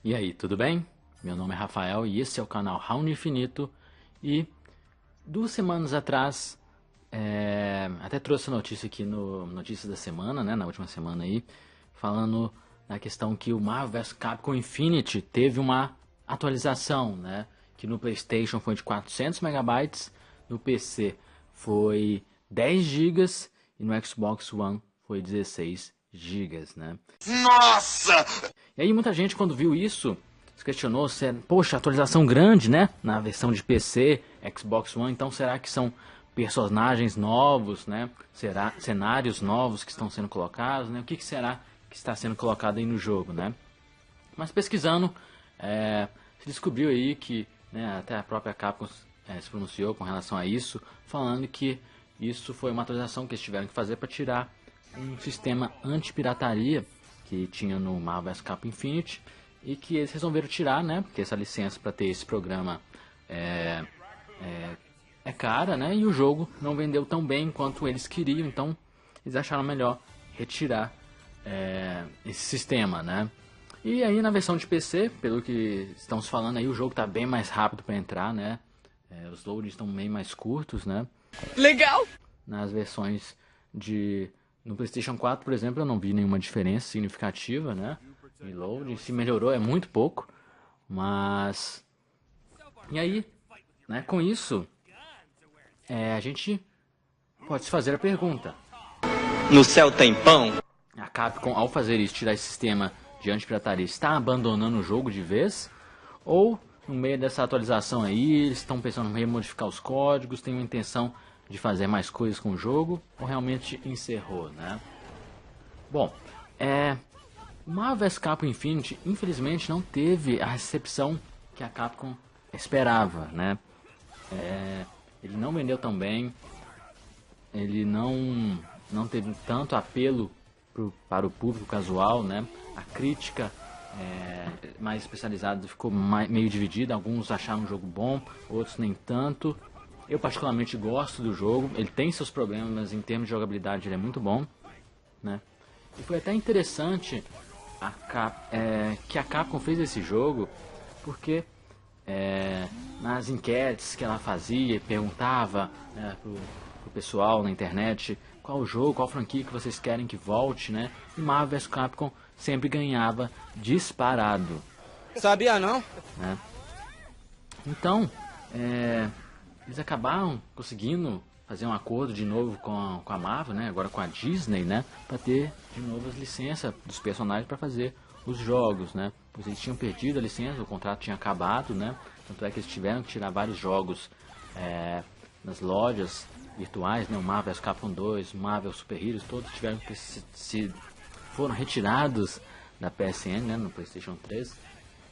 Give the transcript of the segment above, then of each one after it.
E aí, tudo bem? Meu nome é Rafael e esse é o canal Round Infinito. E 2 semanas atrás, até trouxe a notícia aqui no Notícias da Semana, né, na última semana aí, falando da questão que o Marvel vs Capcom Infinity teve uma atualização, né, que no PlayStation foi de 400 MB, no PC foi 10 GB e no Xbox One foi 16 GB, né? Nossa! E aí muita gente quando viu isso se questionou se poxa, atualização grande, né, na versão de PC, Xbox One, então será que são personagens novos, né? Será cenários novos que estão sendo colocados, né? O que será que está sendo colocado aí no jogo, né? Mas pesquisando, se descobriu aí que, né, até a própria Capcom se pronunciou com relação a isso, falando que isso foi uma atualização que eles tiveram que fazer para tirar um sistema anti-pirataria que tinha no Marvel vs Capcom Infinity e que eles resolveram tirar, né? Porque essa licença para ter esse programa é cara, né? E o jogo não vendeu tão bem quanto eles queriam, então eles acharam melhor retirar esse sistema, né? E aí na versão de PC, pelo que estamos falando aí, o jogo está bem mais rápido para entrar, né? Os loads estão bem mais curtos, né? Legal! Nas versões no PlayStation 4, por exemplo, eu não vi nenhuma diferença significativa, né? Em load, se melhorou é muito pouco, mas... E aí, né, com isso, a gente pode se fazer a pergunta. No céu tem pão? A Capcom, ao fazer isso, tirar esse sistema de anti-pirataria, está abandonando o jogo de vez? Ou, no meio dessa atualização aí, eles estão pensando em remodificar os códigos, têm uma intenção de fazer mais coisas com o jogo, ou realmente encerrou, né? Bom, Marvel vs Capcom Infinity, infelizmente, não teve a recepção que a Capcom esperava, né? Ele não vendeu tão bem, ele não teve tanto apelo para o público casual, né? A crítica mais especializada ficou meio dividida, alguns acharam o jogo bom, outros nem tanto. Eu particularmente gosto do jogo, ele tem seus problemas, mas em termos de jogabilidade ele é muito bom, né? E foi até interessante que a Capcom fez esse jogo, porque nas enquetes que ela fazia, perguntava, né, pro pessoal na internet qual jogo, qual franquia que vocês querem que volte, né? E Marvel vs Capcom sempre ganhava disparado. Sabia não? Né? Então, eles acabaram conseguindo fazer um acordo de novo com a Marvel, né? Agora com a Disney, né? Para ter de novo as licenças dos personagens para fazer os jogos, né? Pois eles tinham perdido a licença, o contrato tinha acabado, né? Tanto é que eles tiveram que tirar vários jogos nas lojas virtuais, né? O Marvel vs Capcom 2, o Marvel Super Heroes, todos tiveram que foram retirados da PSN, né? No PlayStation 3,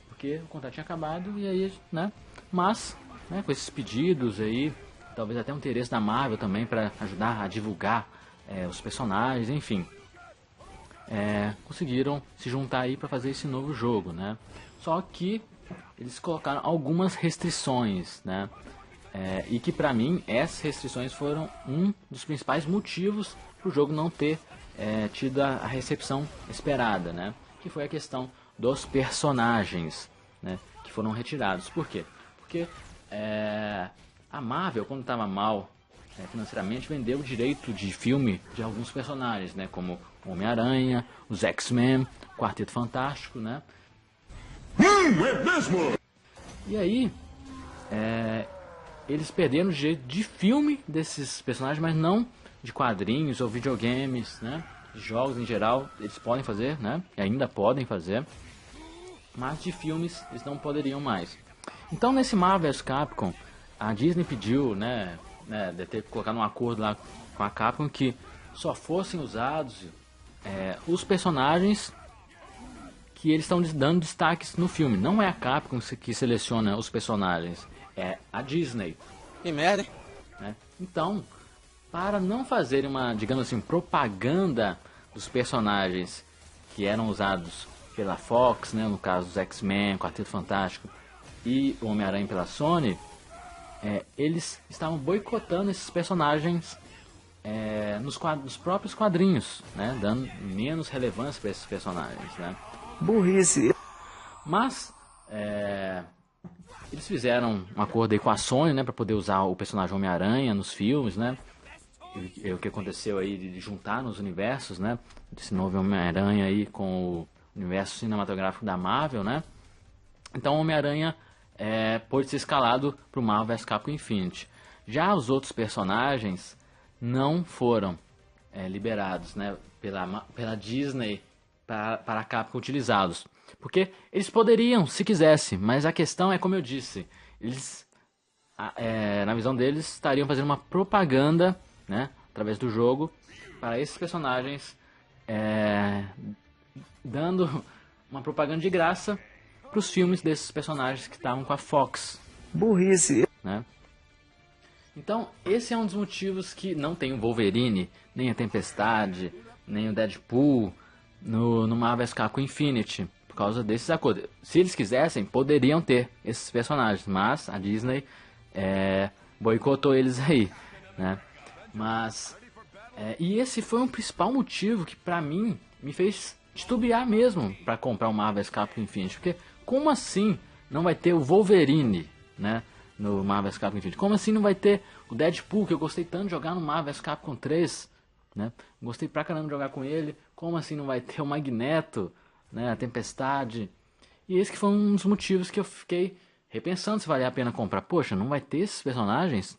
porque o contrato tinha acabado e aí, né? Mas, né, com esses pedidos aí, talvez até um interesse da Marvel também para ajudar a divulgar os personagens, enfim, conseguiram se juntar aí para fazer esse novo jogo, né? Só que eles colocaram algumas restrições, né? E que para mim essas restrições foram um dos principais motivos para o jogo não ter tido a recepção esperada, né? Que foi a questão dos personagens, né? Que foram retirados. Por quê? Porque a Marvel, quando estava mal financeiramente, vendeu o direito de filme de alguns personagens, né? Como o Homem-Aranha, os X-Men, o Quarteto Fantástico, né? É mesmo? E aí, eles perderam o direito de filme desses personagens, mas não de quadrinhos ou videogames, né? Jogos em geral, eles podem fazer, né? E ainda podem fazer, mas de filmes eles não poderiam mais. Então, nesse Marvel vs Capcom, a Disney pediu, né, de ter colocado um acordo lá com a Capcom que só fossem usados os personagens que eles estão dando destaques no filme. Não é a Capcom que seleciona os personagens, é a Disney. Que merda, hein? Né? Então, para não fazer uma, digamos assim, propaganda dos personagens que eram usados pela Fox, né, no caso dos X-Men, Quarteto Fantástico e o Homem-Aranha pela Sony, eles estavam boicotando esses personagens nos próprios quadrinhos, né, dando menos relevância para esses personagens, né. Burrice. Mas eles fizeram um acordo aí com a Sony, né, para poder usar o personagem Homem-Aranha nos filmes, né? O que aconteceu aí de juntar nos universos, né? Desse novo Homem-Aranha aí com o universo cinematográfico da Marvel, né? Então o Homem-Aranha pôde ser escalado para o Marvel vs Capcom Infinity. Já os outros personagens não foram liberados, né, pela Disney para a Capcom utilizá-los. Porque eles poderiam, se quisessem, mas a questão é como eu disse, eles, na visão deles, estariam fazendo uma propaganda, né, através do jogo, para esses personagens, dando uma propaganda de graça para os filmes desses personagens que estavam com a Fox. Burrice. Né? Então, esse é um dos motivos que não tem o Wolverine, nem a Tempestade, nem o Deadpool no Marvel vs Capcom Infinity, por causa desses acordos. Se eles quisessem, poderiam ter esses personagens, mas a Disney boicotou eles aí, né? Mas, e esse foi um principal motivo que pra mim me fez titubear mesmo para comprar o Marvel vs Capcom Infinity, porque como assim não vai ter o Wolverine, né, no Marvel vs Capcom Infinity? Como assim não vai ter o Deadpool, que eu gostei tanto de jogar no Marvel vs Capcom 3, né? Gostei pra caramba de jogar com ele. Como assim não vai ter o Magneto, né, a Tempestade? E esse que foi um dos motivos que eu fiquei repensando se valia a pena comprar. Poxa, não vai ter esses personagens?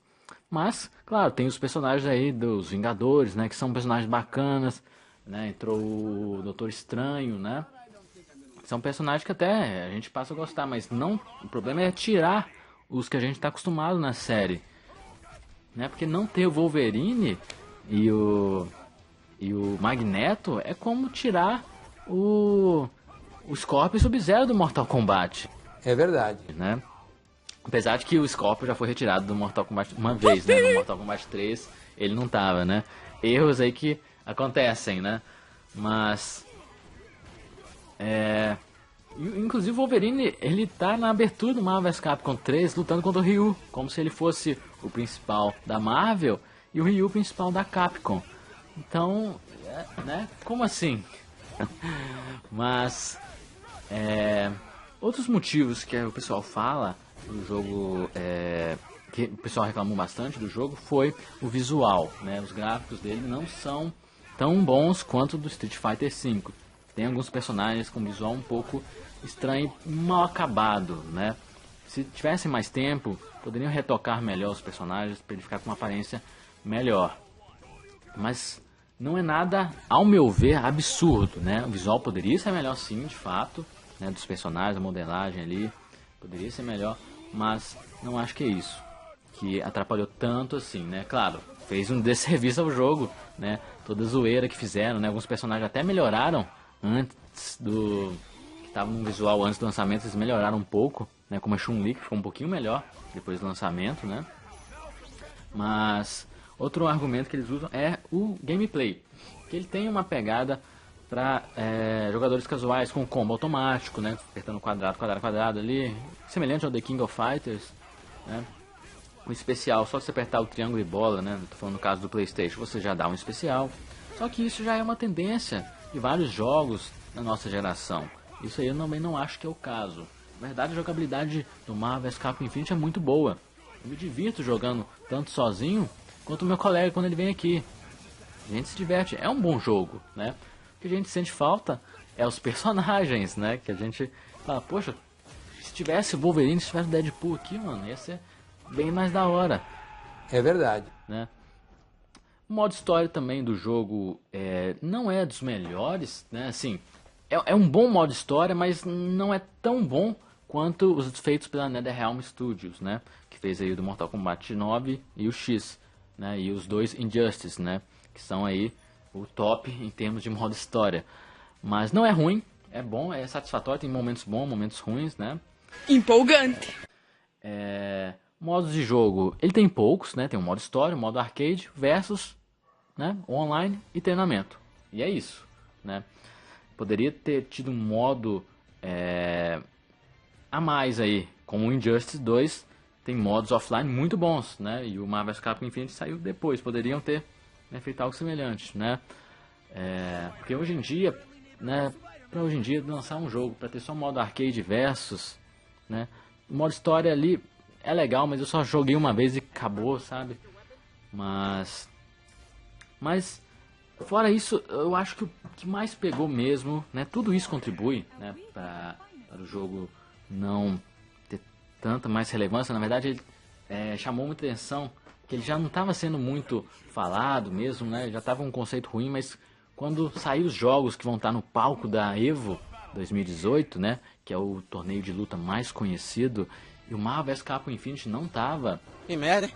Mas, claro, tem os personagens aí dos Vingadores, né, que são personagens bacanas, né? Entrou o Doutor Estranho, né? São personagens que até a gente passa a gostar, mas não, o problema é tirar os que a gente está acostumado na série, né? Porque não ter o Wolverine e o Magneto é como tirar o Scorpion e o Sub-Zero do Mortal Kombat. É verdade. Né? Apesar de que o Scorpion já foi retirado do Mortal Kombat uma vez, né? No Mortal Kombat 3 ele não tava, né? Erros aí que acontecem, né? Mas inclusive o Wolverine, ele tá na abertura do Marvel vs Capcom 3 lutando contra o Ryu, como se ele fosse o principal da Marvel e o Ryu o principal da Capcom. Então, né? Como assim? Mas outros motivos que o pessoal fala do jogo, que o pessoal reclamou bastante do jogo, foi o visual, né? Os gráficos dele não são tão bons quanto do Street Fighter V. Tem alguns personagens com visual um pouco estranho, mal acabado, né? Se tivessem mais tempo, poderiam retocar melhor os personagens para ele ficar com uma aparência melhor. Mas não é nada, ao meu ver, absurdo, né? O visual poderia ser melhor sim, de fato, né? Dos personagens, a modelagem ali, poderia ser melhor, mas não acho que é isso que atrapalhou tanto assim, né? Claro, fez um desserviço ao jogo, né? Toda a zoeira que fizeram, né? Alguns personagens até melhoraram antes do... que estavam no visual antes do lançamento, eles melhoraram um pouco, né? Como a Chun-Li, que ficou um pouquinho melhor depois do lançamento, né? Mas outro argumento que eles usam é o gameplay, que ele tem uma pegada para jogadores casuais com combo automático, né? Apertando quadrado, quadrado, quadrado ali, semelhante ao The King of Fighters, né? O especial, só que você apertar o triângulo e bola, né? Tô falando no caso do PlayStation, você já dá um especial. Só que isso já é uma tendência de vários jogos da nossa geração. Isso aí eu também não acho que é o caso. Na verdade, a jogabilidade do Marvel vs Capcom Infinity é muito boa. Eu me divirto jogando tanto sozinho quanto o meu colega quando ele vem aqui. A gente se diverte, é um bom jogo, né? O que a gente sente falta é os personagens, né? Que a gente fala, poxa, se tivesse o Wolverine, se tivesse o Deadpool aqui, mano, ia ser bem mais da hora. É verdade. Né? O modo história também do jogo não é dos melhores, né? Assim, é um bom modo história, mas não é tão bom quanto os feitos pela NetherRealm Studios, né? Que fez aí o do Mortal Kombat 9 e o X, né? E os dois Injustice, né? Que são aí o top em termos de modo história. Mas não é ruim, é bom, é satisfatório, tem momentos bons, momentos ruins, né? Empolgante. Modos de jogo, ele tem poucos, né? Tem um modo história, um modo arcade, versus, né? Online e treinamento. E é isso, né? Poderia ter tido um modo a mais aí, como o Injustice 2, tem modos offline muito bons, né? E o Marvel vs Capcom Infinity saiu depois, poderiam ter, né, feito algo semelhante, né? Porque hoje em dia, né, para hoje em dia lançar um jogo, para ter só modo arcade versus, né? O modo história ali é legal, mas eu só joguei uma vez e acabou, sabe? Mas fora isso, eu acho que o que mais pegou mesmo, né? Tudo isso contribui, né? Para o jogo não ter tanta mais relevância. Na verdade, ele chamou muita atenção, que ele já não estava sendo muito falado mesmo, né? Já estava um conceito ruim, mas quando sair os jogos que vão estar no palco da EVO 2018, né? Que é o torneio de luta mais conhecido, e o Marvel vs Capcom Infinity não tava. Que merda, hein?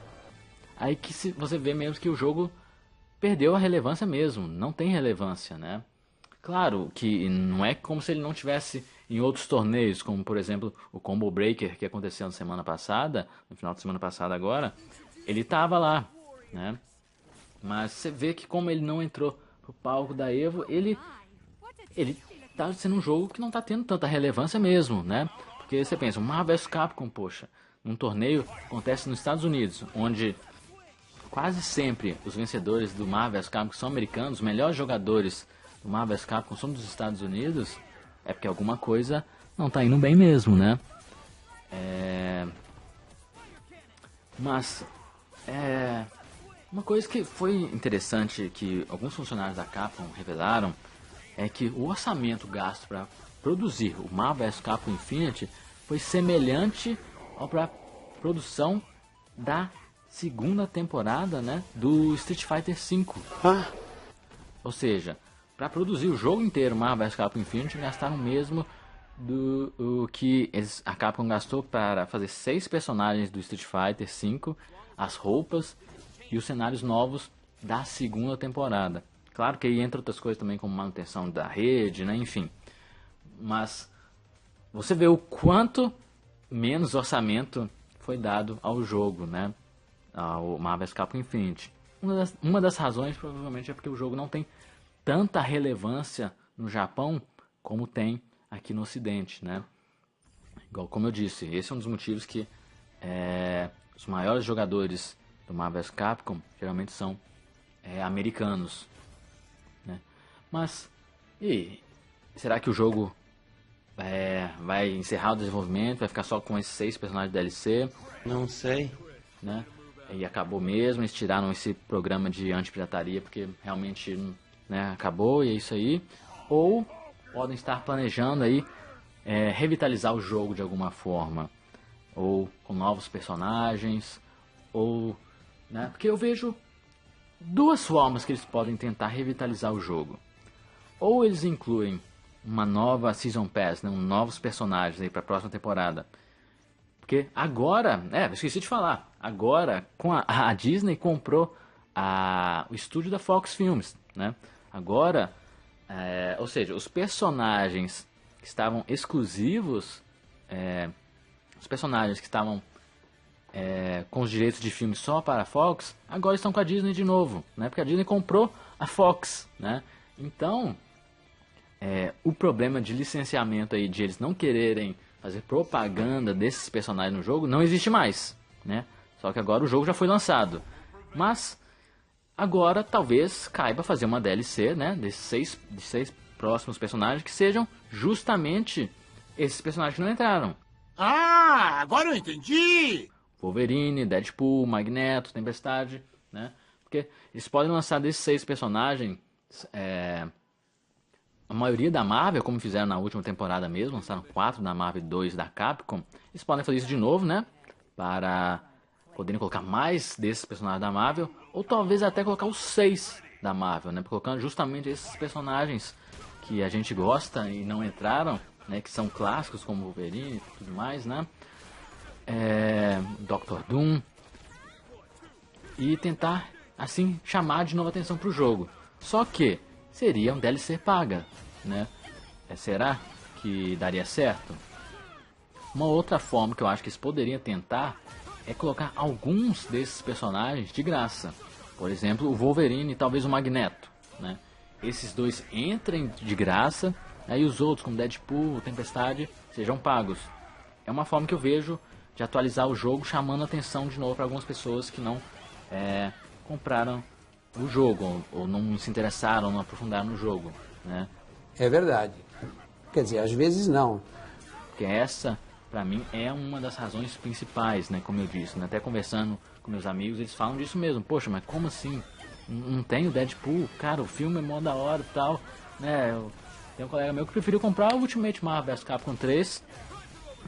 Aí que você vê mesmo que o jogo perdeu a relevância mesmo, não tem relevância, né? Claro que não é como se ele não tivesse em outros torneios, como por exemplo o Combo Breaker que aconteceu na semana passada, no final de semana passada agora, ele tava lá, né? Mas você vê que como ele não entrou pro palco da EVO, ele tá sendo um jogo que não tá tendo tanta relevância mesmo, né? Porque você pensa, o Marvel vs Capcom, poxa, um torneio acontece nos Estados Unidos, onde quase sempre os vencedores do Marvel vs Capcom são americanos, os melhores jogadores do Marvel vs Capcom são dos Estados Unidos, é porque alguma coisa não tá indo bem mesmo, né? Mas uma coisa que foi interessante que alguns funcionários da Capcom revelaram é que o orçamento gasto para produzir o Marvel vs Capcom Infinity foi semelhante ao para produção da segunda temporada, né, do Street Fighter V. Ou seja, para produzir o jogo inteiro Marvel vs Capcom Infinity gastaram o mesmo do que a Capcom gastou para fazer 6 personagens do Street Fighter V, as roupas e os cenários novos da segunda temporada. Claro que aí entra outras coisas também, como manutenção da rede, né, enfim. Mas você vê o quanto menos orçamento foi dado ao jogo, né? Ao Marvel vs Capcom Infinity. Uma das razões provavelmente é porque o jogo não tem tanta relevância no Japão como tem aqui no Ocidente, né? Igual como eu disse, esse é um dos motivos que os maiores jogadores do Marvel vs Capcom geralmente são americanos, né? Mas será que o jogo vai encerrar o desenvolvimento, vai ficar só com esses 6 personagens de DLC? Não sei. Né? E acabou mesmo, eles tiraram esse programa de anti-pirataria porque realmente, né, acabou e é isso aí. Ou podem estar planejando aí revitalizar o jogo de alguma forma, ou com novos personagens, ou, né, porque eu vejo duas formas que eles podem tentar revitalizar o jogo. Ou eles incluem uma nova Season Pass, né, novos personagens aí para a próxima temporada. Porque agora, eu esqueci de falar, agora com a Disney comprou o estúdio da Fox Films, né? Agora, ou seja, os personagens que estavam exclusivos, os personagens que estavam com os direitos de filme só para a Fox, agora estão com a Disney de novo, né? Porque a Disney comprou a Fox, né? Então, o problema de licenciamento aí, de eles não quererem fazer propaganda desses personagens no jogo, não existe mais, né? Só que agora o jogo já foi lançado. Mas agora talvez caiba fazer uma DLC, né, desses 6 próximos personagens que sejam justamente esses personagens que não entraram. Ah, agora eu entendi! Wolverine, Deadpool, Magneto, Tempestade, né? Porque eles podem lançar desses 6 personagens, a maioria da Marvel, como fizeram na última temporada mesmo, lançaram 4 da Marvel e 2 da Capcom. Eles podem fazer isso de novo, né? Para poderem colocar mais desses personagens da Marvel, ou talvez até colocar os 6 da Marvel, né? Colocando justamente esses personagens que a gente gosta e não entraram, né? Que são clássicos como Wolverine e tudo mais, né? Doctor Doom. E tentar, assim, chamar de novo a atenção para o jogo. Só que seria um DLC paga, né? Será que daria certo? Uma outra forma que eu acho que eles poderiam tentar é colocar alguns desses personagens de graça. Por exemplo, o Wolverine e talvez o Magneto, né? Esses dois entrem de graça, aí os outros, como Deadpool, Tempestade, sejam pagos. É uma forma que eu vejo de atualizar o jogo, chamando a atenção de novo para algumas pessoas que não compraram o jogo, ou não se interessaram, não aprofundaram no jogo, né? É verdade. Quer dizer, às vezes não. Porque essa, pra mim, é uma das razões principais, né? Como eu disse, né? Até conversando com meus amigos, eles falam disso mesmo. Poxa, mas como assim? Não tem o Deadpool? Cara, o filme é mó da hora e tal, né? Tem um colega meu que preferiu comprar o Ultimate Marvel vs Capcom 3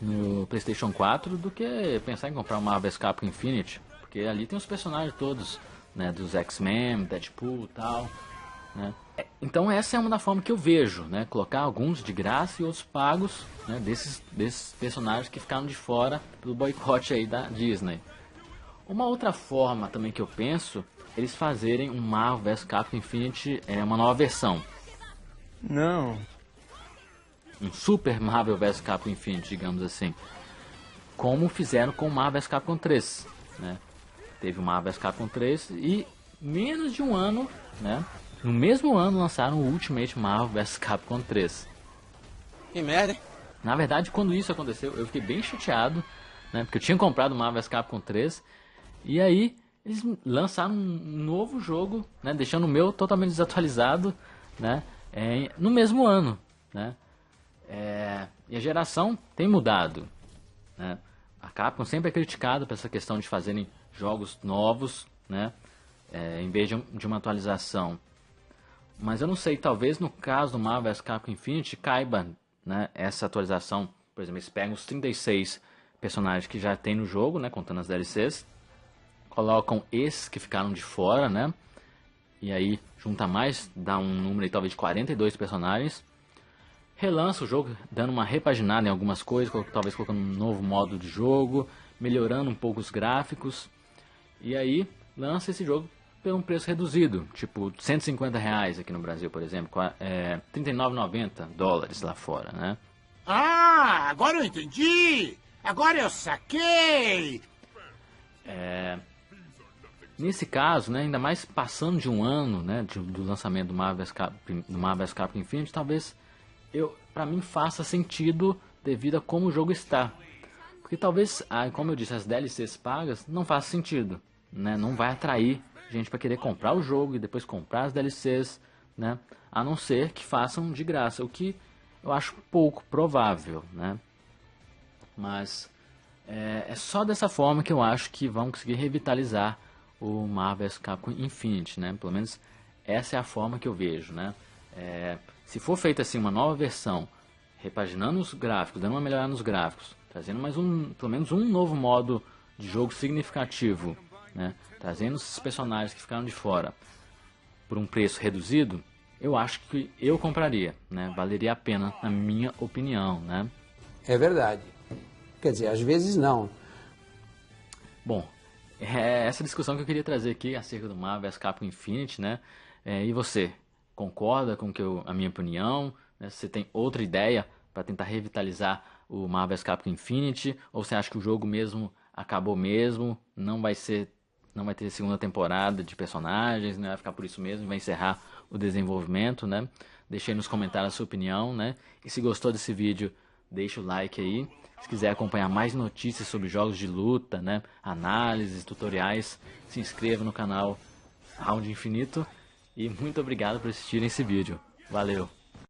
no PlayStation 4 do que pensar em comprar o Marvel vs Capcom Infinity. Porque ali tem os personagens todos, né? Dos X-Men, Deadpool e tal, né? Então essa é uma da forma que eu vejo, né? Colocar alguns de graça e outros pagos, né? desses personagens que ficaram de fora do boicote aí da Disney. Uma outra forma também que eu penso, eles fazerem um Marvel vs Capcom Infinity, uma nova versão. Não. Um Super Marvel vs Capcom Infinity, digamos assim. Como fizeram com o Marvel vs Capcom 3, né? Teve o Marvel vs Capcom 3 e menos de um ano, né? No mesmo ano lançaram o Ultimate Marvel vs Capcom 3. Que merda, hein? Na verdade, quando isso aconteceu, eu fiquei bem chateado, né? Porque eu tinha comprado o Marvel vs Capcom 3 e aí eles lançaram um novo jogo, né? Deixando o meu totalmente desatualizado, né? No mesmo ano, né? E a geração tem mudado, né? A Capcom sempre é criticada por essa questão de fazerem jogos novos, né? Em vez de uma atualização. Mas eu não sei, talvez no caso do Marvel vs Capcom Infinity caiba, né, essa atualização. Por exemplo, eles pegam os 36 personagens que já tem no jogo, né, contando as DLCs, colocam esses que ficaram de fora, né, e aí junta mais, dá um número aí, talvez de 42 personagens, relança o jogo, dando uma repaginada em algumas coisas, talvez colocando um novo modo de jogo, melhorando um pouco os gráficos, e aí lança esse jogo por um preço reduzido, tipo R$150 aqui no Brasil, por exemplo, $39,90 lá fora, né? Ah, agora eu entendi! Agora eu saquei! Nesse caso, né, ainda mais passando de um ano, né, do lançamento do Marvel vs Capcom Infinity, talvez para mim faça sentido devido a como o jogo está. Porque talvez, como eu disse, as DLCs pagas não façam sentido, né? Não vai atrair gente para querer comprar o jogo e depois comprar as DLCs, né? A não ser que façam de graça, o que eu acho pouco provável, né? Mas é só dessa forma que eu acho que vão conseguir revitalizar o Marvel vs Capcom Infinity, né? Pelo menos essa é a forma que eu vejo, né? Se for feita assim uma nova versão, repaginando os gráficos, dando uma melhorada nos gráficos, trazendo pelo menos um novo modo de jogo significativo, né? Trazendo esses personagens que ficaram de fora por um preço reduzido, eu acho que eu compraria, né? Valeria a pena, na minha opinião, né? É verdade. Quer dizer, às vezes não. Bom, é essa discussão que eu queria trazer aqui acerca do Marvel vs Capcom Infinity, né? E você, concorda com a minha opinião? Né? Você tem outra ideia para tentar revitalizar o Marvel vs Capcom Infinity? Ou você acha que o jogo mesmo acabou mesmo, não vai ter segunda temporada de personagens, né? Vai ficar por isso mesmo, vai encerrar o desenvolvimento, né? Deixe aí nos comentários a sua opinião, né? E se gostou desse vídeo, deixa o like aí. Se quiser acompanhar mais notícias sobre jogos de luta, né? Análises, tutoriais, se inscreva no canal Round Infinito. E muito obrigado por assistirem esse vídeo. Valeu!